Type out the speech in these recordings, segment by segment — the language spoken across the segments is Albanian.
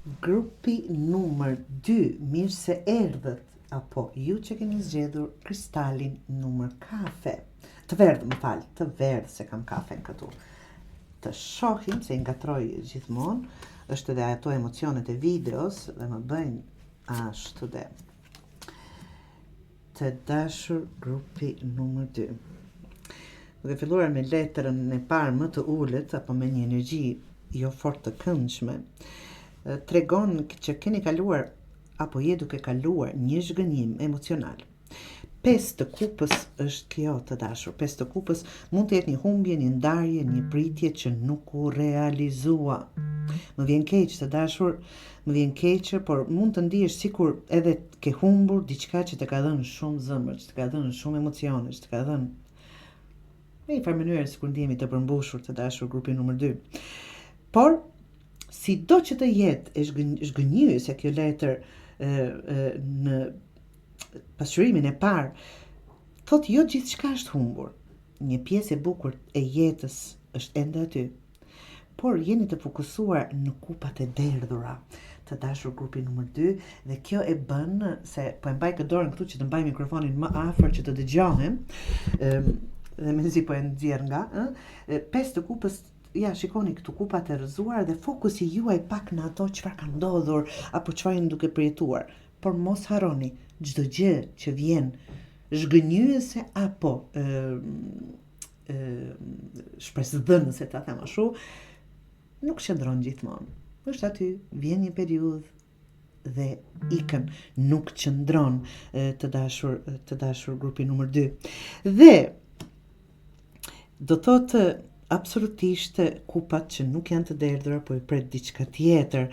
Grupi numër 2, mirë se erdhët, apo ju që keni zgjedhur kristalin numër kafe. Të verdhë, më falë, të verdhë se kam kafen këtu. Të shohim se ngatroj gjithmonë, është edhe ato emocionet e videos dhe më bëjnë ashtu dhe. Të dashur grupi numër 2. Duke filluar me letrën e parë më të ulët, apo me një energji jo fort të këndshme, tregon që keni kaluar apo je duke kaluar një zhgënjim emocional. 5 të kupës është kjo, të dashur. 5 të kupës mund të jetë një humbje, një ndarje, një pritje që nuk u realizua. Më vjen keq, të dashur, më vjen keq, por mund të ndihesh sikur edhe ke humbur diçka që të ka dhënë shumë zëmër, që të ka dhënë shumë emocione, që të ka dhënë në një farë mënyrë sikur ndihemi të përmbushur, të dashur, grupi numër 2. Por si do që të jetë e zhgënjyese kjo letër në pasqyrimin e parë, thot jo gjithçka është humbur. Një pjesë e bukur e jetës është ende aty. Por jeni të fokusuar në kupat e derdhura, të dashur grupi numër 2, dhe kjo e bën se po e mbaj këtë dorën këtu që të mbaj mikrofonin më afër që të dëgjohem, dhe mezi po e nxjerr nga, 5 të kupës. Ja, shikoni këtu kupat e rrëzuar dhe fokusi juaj pak në ato çfarë ka ndodhur apo çfarë jeni duke përjetuar. Por mos harroni, çdo gjë që vjen zhgënjyese apo shpresëdhënëse, ta them ashtu, nuk qëndron gjithmonë. Është aty, vjen një periudhë dhe ikën, nuk qëndron, të dashur grupi numër 2. Dhe do thotë absolutisht kupat që nuk janë të derdhura, po e pret diçka tjetër.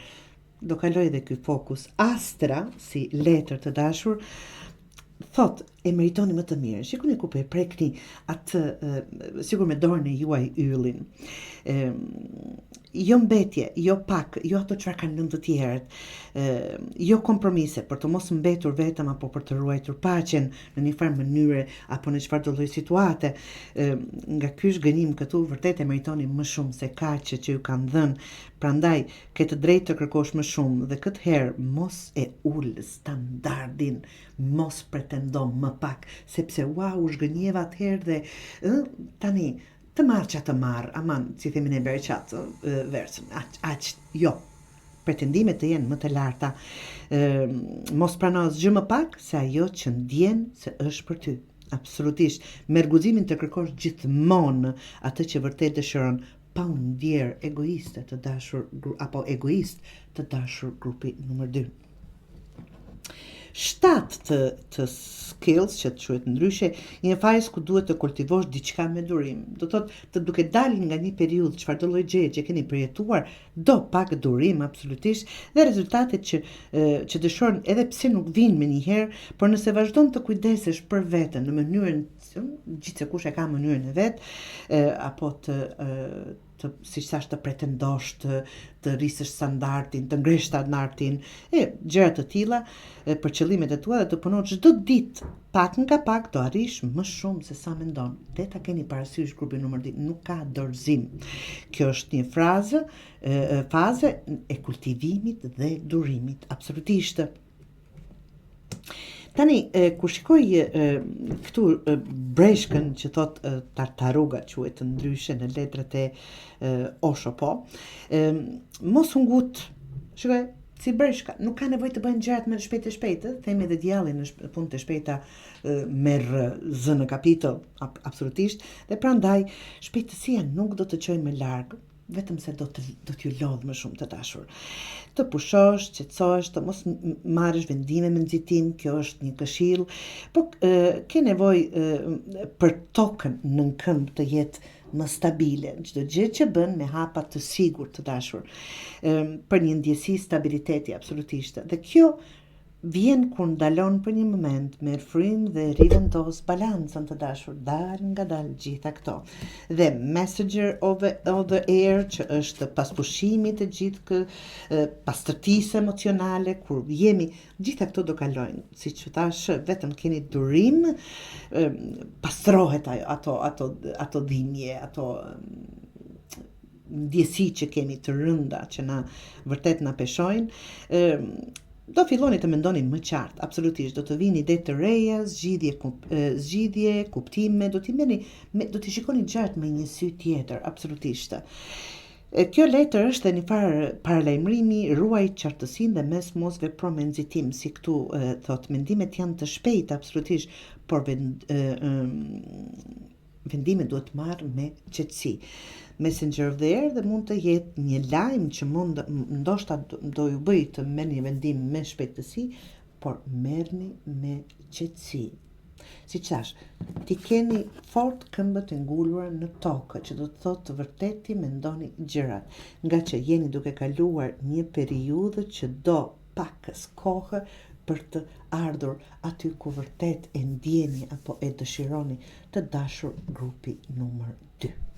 Do kaloj dhe ky fokus. Astra, si letër, të dashur, thot e meritoni më të mirë. Shikoni ku po e prekni atë, sigur me dorën e juaj yllin. Jo mbetje, jo pak, jo ato çfarë kanë lënë të tjerët, jo kompromise për të mos mbetur vetëm apo për të ruajtur paqen në një farë mënyre apo në çfarëdo lloj situate. Nga ky zhgënjim këtu vërtet e meritoni më shumë se kaq që ju kanë dhënë. Prandaj ke të drejtë të kërkosh më shumë dhe këtë herë mos e ul standardin, mos pretendo më pak, sepse u zhgënjeva atëherë dhe tani të marrë që të marrë, aman, si themin e bereqat, versën, aq, jo, pretendimet të jenë më të larta, mos prano asgjë më pak, se ajo që ndjen se është për ty, absolutisht, me rguzimin të kërkosh gjithmonë atë që vërtet dëshiron, pa u ndjerë egoiste të dashur, apo egoist të dashur grupi numër 2. 7 të skills që të quhet ndryshe, një fazë ku duhet të kultivosh diçka me durim. Do thotë të duke dalë nga një periudhë çfarëdo lloj gjëje që keni përjetuar, do pak durim absolutisht, dhe rezultatet që dëshiron edhe pse nuk vinë menjëherë, por nëse vazhdon të kujdesesh për veten në mënyrën, gjithsekush e ka mënyrën e vet, apo siç thash, të pretendosh të rrisësh standardin, të ngresh standardin, gjëra të tilla për qëllimet e tua dhe të punosh çdo ditë pak nga pak do arrish më shumë se sa mendon. Dhe ta keni parasysh grupi numër 2, nuk ka dorëzim. Kjo është një fazë e kultivimit dhe durimit, absolutisht. Tani, kur shikoj këtu breshkën që thot tartaruga, quhet ndryshe në letrat e Osho, po, mos u ngut, shikoj, si breshka, nuk ka nevojë të bëjnë gjërat më shpejt, themi edhe djalli në punë të shpejta merr zë në kapitël, absolutisht, dhe prandaj shpejtësia nuk do të çojë më larg, vetëm se do t'ju lodh më shumë, të dashur. Të pushosh, qetësohesh, të mos marrësh vendime me nxitim, kjo është një këshill, po ke nevojë për tokën nën këmbë të jetë më stabile, çdo gjë që bën me hapa të sigurt, të dashur, për një ndjesi stabiliteti, absolutisht. Dhe kjo vjen kur ndalon për një moment, merr frymë dhe rivendos balancën, të dashur, dal nga dal gjitha këto. Dhe messenger of the air, që është pas pushimit të gjithë pastërtisë emocionale, kur jemi, gjitha këto do kalojnë, siç thash, vetëm keni durim, pastrohet ato dhimbje, ato ndjesi që kemi të rënda që na vërtet na peshojnë, do filloni të mendoni më qartë, absolutisht, do të vini ide të reja, zgjidhje, kuptime, do t'i shikoni gjatë me një sy tjetër, absolutisht. Kjo letër është një farë paralajmërimi, ruaj qartësinë dhe mes mos vepro me nxitim, si këtu thot, mendimet janë të shpejta, absolutisht, por vendimet duhet marrë me qetësi. Messenger of the Air dhe mund të jetë një lajm që ndoshta do ju bëj të merrni një vendim me shpejtësi, por merrni me qetësi. Si thash, ti keni fort këmbët e ngulura në tokë, që do të thotë të vërtet ti mendoni gjërat, nga që jeni duke kaluar një periudhë që do pakës kohë për të ardhur aty ku vërtet e ndjeni apo e dëshironi të dashur grupi numër 2.